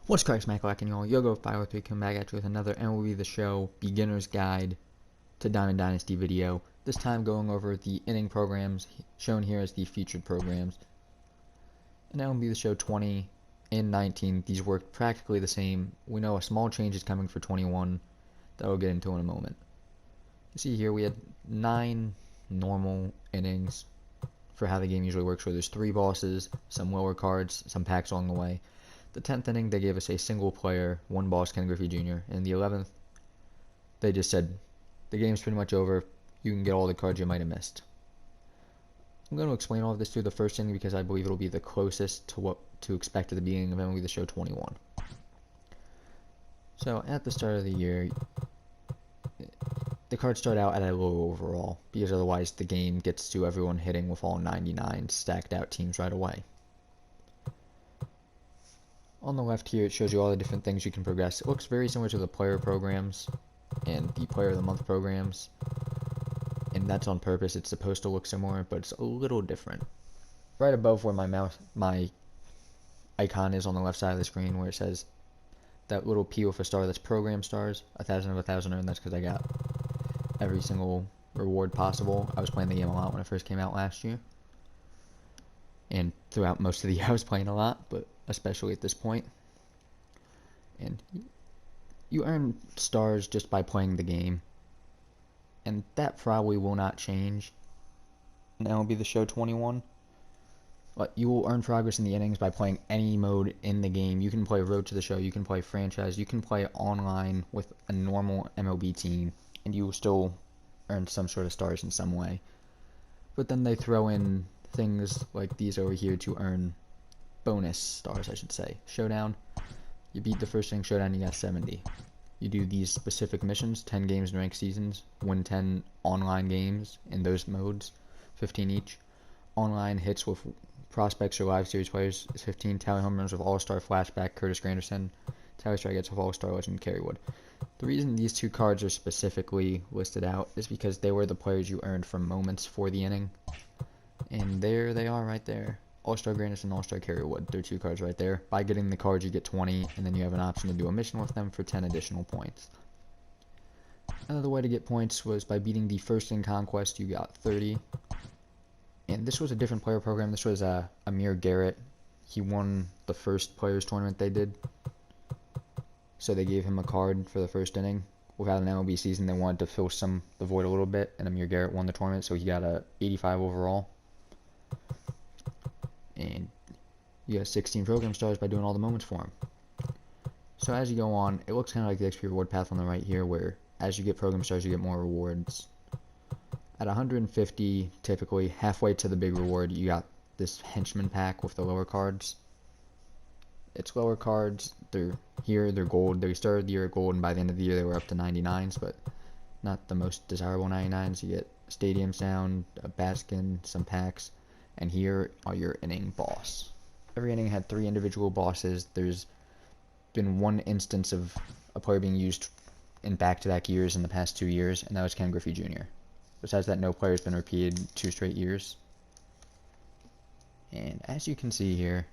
What's cracks, Mac and y'all? Yogo503 come back at you with another MLB The Show beginner's guide to Diamond Dynasty video. This time going over the inning programs shown here as the featured programs. In MLB The Show 20 and 19, these work practically the same. We know a small change is coming for 21 that we'll get into in a moment. You see here we had 9 normal innings for how the game usually works, where there's 3 bosses, some lower cards, some packs along the way. The 10th inning, they gave us a single player, 1 boss, Ken Griffey Jr. In the 11th, they just said, the game's pretty much over. You can get all the cards you might have missed. I'm going to explain all of this through the first inning because I believe it'll be the closest to what to expect at the beginning of MLB The Show 21. So, at the start of the year, the cards start out at a low overall, because otherwise the game gets to everyone hitting with all 99 stacked out teams right away. On the left here, it shows you all the different things you can progress. It looks very similar to the player programs and the player of the month programs, and that's on purpose. It's supposed to look similar, but it's a little different. Right above where my icon is on the left side of the screen, where it says that little P with a star, that's program stars, 1,000 of 1,000 earned. That's because I got every single reward possible. I was playing the game a lot when it first came out last year, and throughout most of the year I was playing a lot, but especially at this point. And you earn stars just by playing the game, and that probably will not change in MLB The Show 21. But you will earn progress in the innings by playing any mode in the game. You can play Road to the Show, you can play Franchise, you can play online with a normal MLB team, and you will still earn some sort of stars in some way. But then they throw in things like these over here to earn bonus stars, I should say. Showdown, you beat the first inning showdown, you got 70. You do these specific missions, 10 games in ranked seasons, win 10 online games in those modes, 15 each. Online hits with prospects or live series players is 15. Tally home runs with All-Star Flashback Curtis Granderson. Tally strikeouts with All-Star Legend Kerry Wood. The reason these 2 cards are specifically listed out is because they were the players you earned from moments for the inning. And there they are right there. All-Star Granderson, All-Star Kerry Wood. They're 2 cards right there. By getting the cards, you get 20, and then you have an option to do a mission with them for 10 additional points. Another way to get points was by beating the first in Conquest, you got 30. And this was a different player program. This was Amir Garrett. He won the first players tournament they did, so they gave him a card for the first inning. Without an MLB season, they wanted to fill the void a little bit, and Amir Garrett won the tournament, so he got a 85 overall. And you got 16 program stars by doing all the moments for him. So as you go on, it looks kind of like the XP reward path on the right here, where as you get program stars, you get more rewards. At 150, typically halfway to the big reward, you got this henchman pack with the lower cards. It's lower cards. They're gold. They started the year at gold, and by the end of the year, they were up to 99s, but not the most desirable 99s. You get Stadium Sound, a Baskin, some packs, and here are your inning boss. Every inning had 3 individual bosses. There's been 1 instance of a player being used in back-to-back years in the past 2 years, and that was Ken Griffey Jr. Besides that, no player has been repeated 2 straight years. And as you can see here,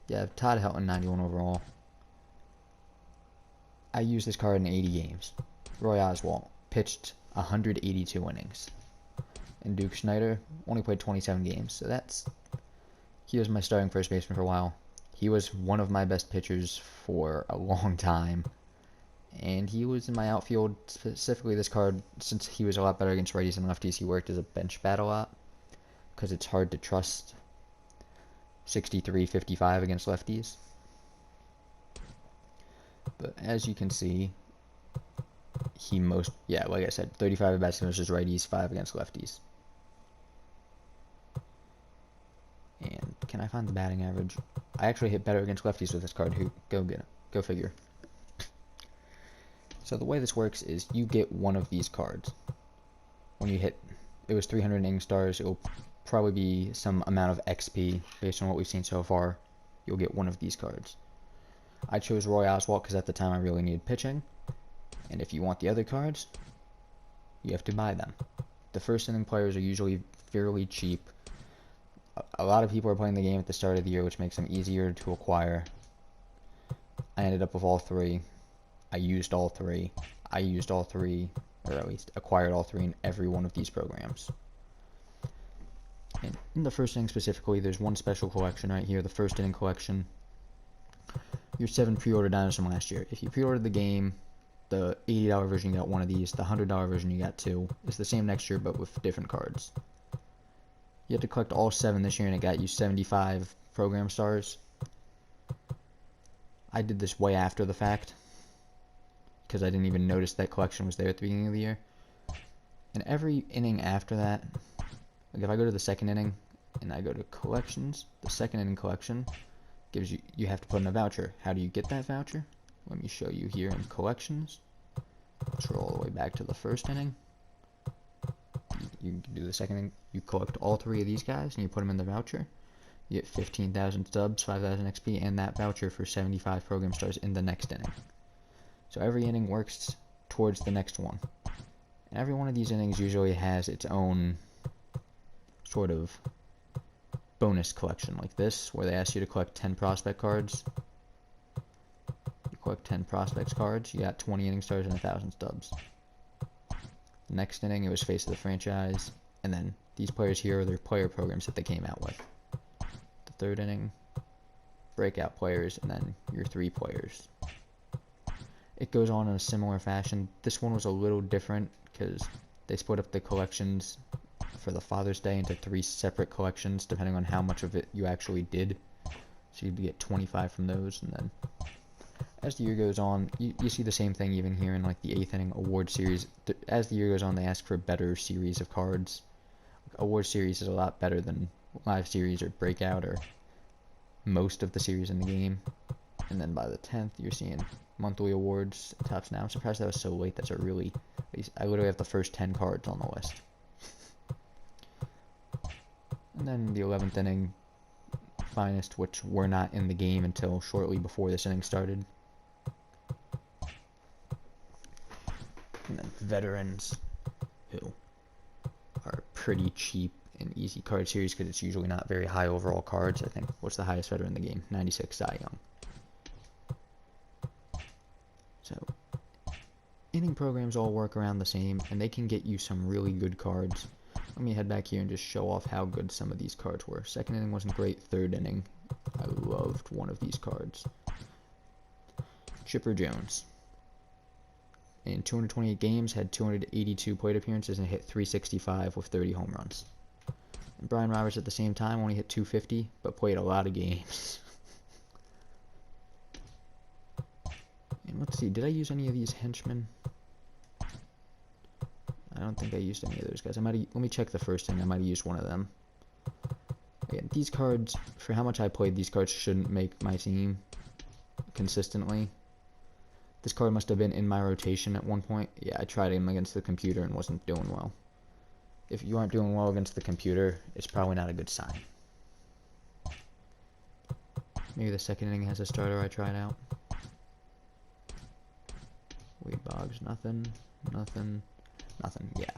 you have Todd Helton, 91 overall. I used this card in 80 games. Roy Oswalt pitched 182 innings. And Duke Snider only played 27 games, so he was my starting first baseman for a while. He was one of my best pitchers for a long time, and he was in my outfield. Specifically this card, since he was a lot better against righties and lefties, he worked as a bench bat a lot, because it's hard to trust 63-55 against lefties. But as you can see, like I said, 35 at bats versus righties, 5 against lefties. And can I find the batting average? I actually hit better against lefties with this card. Go get it. Go figure. So the way this works is you get one of these cards. When you hit, it was 300 inning stars. It will probably be some amount of XP based on what we've seen so far. You'll get one of these cards. I chose Roy Oswalt because at the time I really needed pitching. And if you want the other cards, you have to buy them. The first inning players are usually fairly cheap. A lot of people are playing the game at the start of the year, which makes them easier to acquire. I ended up with all three. I used all three. I used all three, or at least acquired all three in every one of these programs. And in the first inning specifically, there's one special collection right here, the first inning collection. Your 7 pre-order dinos from last year. If you pre-ordered the game, the $80 version you got one of these, the $100 version you got two. It's the same next year but with different cards. You had to collect all 7 this year and it got you 75 program stars. I did this way after the fact because I didn't even notice that collection was there at the beginning of the year. And every inning after that, like if I go to the second inning and I go to collections, the second inning collection gives you, you have to put in a voucher. How do you get that voucher? Let me show you here in collections. Scroll all the way back to the first inning. You can do the second inning. You collect all 3 of these guys and you put them in the voucher. You get 15,000 subs, 5,000 XP, and that voucher for 75 program stars in the next inning. So every inning works towards the next one. And every one of these innings usually has its own sort of bonus collection like this, where they ask you to collect 10 prospect cards. You collect 10 prospects cards, you got 20 inning stars and 1,000 stubs. The next inning, it was face of the franchise, and then these players here are their player programs that they came out with. The third inning, breakout players, and then your 3 players. It goes on in a similar fashion. This one was a little different because they split up the collections for the Father's Day into 3 separate collections depending on how much of it you actually did. So you'd get 25 from those, and then as the year goes on, you see the same thing even here in like the 8th inning award series. As the year goes on, they ask for a better series of cards. Award series is a lot better than live series or breakout or most of the series in the game. And then by the 10th, you're seeing monthly awards tops now. I'm surprised that was so late. That's a really... I literally have the first 10 cards on the list. And then the 11th inning finest, which were not in the game until shortly before this inning started. And then veterans, who are pretty cheap and easy card series because it's usually not very high overall cards. I think, what's the highest veteran in the game? 96 Cy Young. So, inning programs all work around the same, and they can get you some really good cards. Let me head back here and just show off how good some of these cards were. Second inning wasn't great. Third inning, I loved one of these cards. Chipper Jones. In 228 games, had 282 plate appearances and hit 365 with 30 home runs. And Brian Roberts at the same time only hit 250, but played a lot of games. And let's see, did I use any of these henchmen? I don't think I used any of those guys. Let me check the first inning. I might have used one of them. Again, these cards, for how much I played, these cards shouldn't make my team consistently. This card must have been in my rotation at one point. Yeah, I tried him against the computer and wasn't doing well. If you aren't doing well against the computer, it's probably not a good sign. Maybe the second inning has a starter I tried out. Wade Boggs, nothing. Yeah.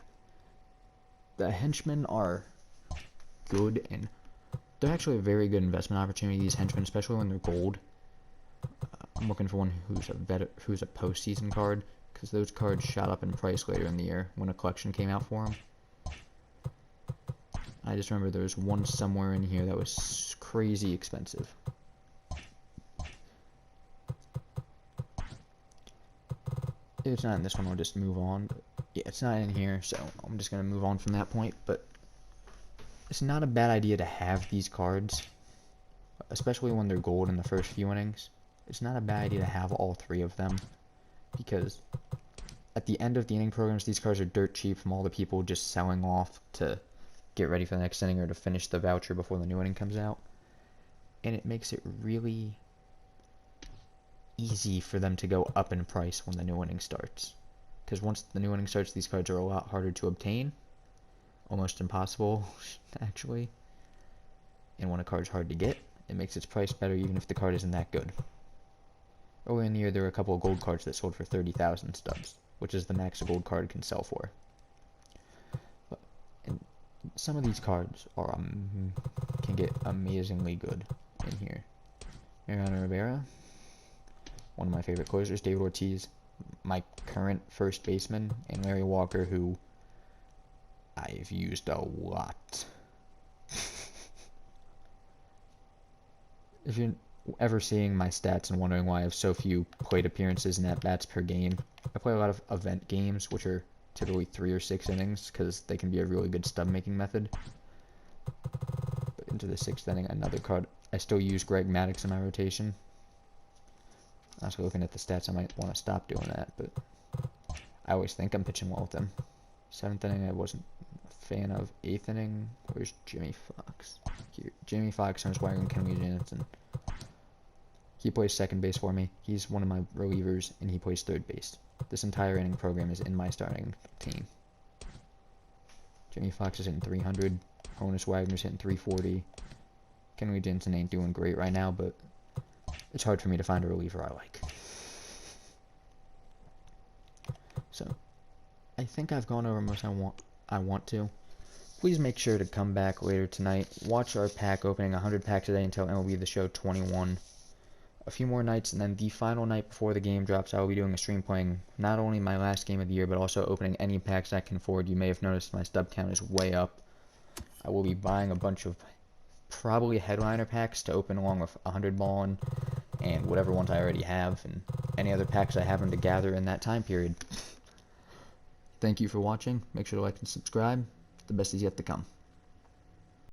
The henchmen are good, and they're actually a very good investment opportunity, these henchmen, especially when they're gold. I'm looking for one who's a postseason card, because those cards shot up in price later in the year when a collection came out for them. I just remember there was one somewhere in here that was crazy expensive. If it's not in this one, we'll just move on. But yeah, it's not in here, so I'm just going to move on from that point. But it's not a bad idea to have these cards, especially when they're gold in the first few innings. It's not a bad idea to have all 3 of them, because at the end of the inning programs, these cards are dirt cheap from all the people just selling off to get ready for the next inning or to finish the voucher before the new inning comes out. And it makes it really easy for them to go up in price when the new inning starts. Because once the new inning starts, these cards are a lot harder to obtain. Almost impossible, actually. And when a card's hard to get, it makes its price better even if the card isn't that good. Earlier in the year, there were a couple of gold cards that sold for 30,000 stubs, which is the max a gold card can sell for. And some of these cards are can get amazingly good in here. Mariano Rivera, one of my favorite closers, David Ortiz, my current first baseman, and Larry Walker, who I've used a lot. If you're ever seeing my stats and wondering why I have so few plate appearances and at-bats per game, I play a lot of event games, which are typically 3 or 6 innings, because they can be a really good stub-making method. But into the 6th inning, another card. I still use Greg Maddux in my rotation. Actually, looking at the stats, I might want to stop doing that, but I always think I'm pitching well with them. 7th inning, I wasn't a fan of. 8th inning, where's Jimmy Fox? Here. Jimmy Fox, Ernest Wagner, and Kenley Jansen. He plays second base for me. He's one of my relievers, and he plays third base. This entire inning program is in my starting team. Jimmy Fox is hitting 300. Ernest Wagner's hitting 340. Kenley Jansen ain't doing great right now, but it's hard for me to find a reliever I like. So, I think I've gone over most I want to. Please make sure to come back later tonight. Watch our pack opening, 100 packs a day until MLB The Show 21. A few more nights, and then the final night before the game drops, I will be doing a stream playing not only my last game of the year, but also opening any packs I can afford. You may have noticed my stub count is way up. I will be buying a bunch of probably headliner packs to open along with 100 ball and whatever ones I already have, and any other packs I happen to gather in that time period. Thank you for watching. Make sure to like and subscribe. The best is yet to come.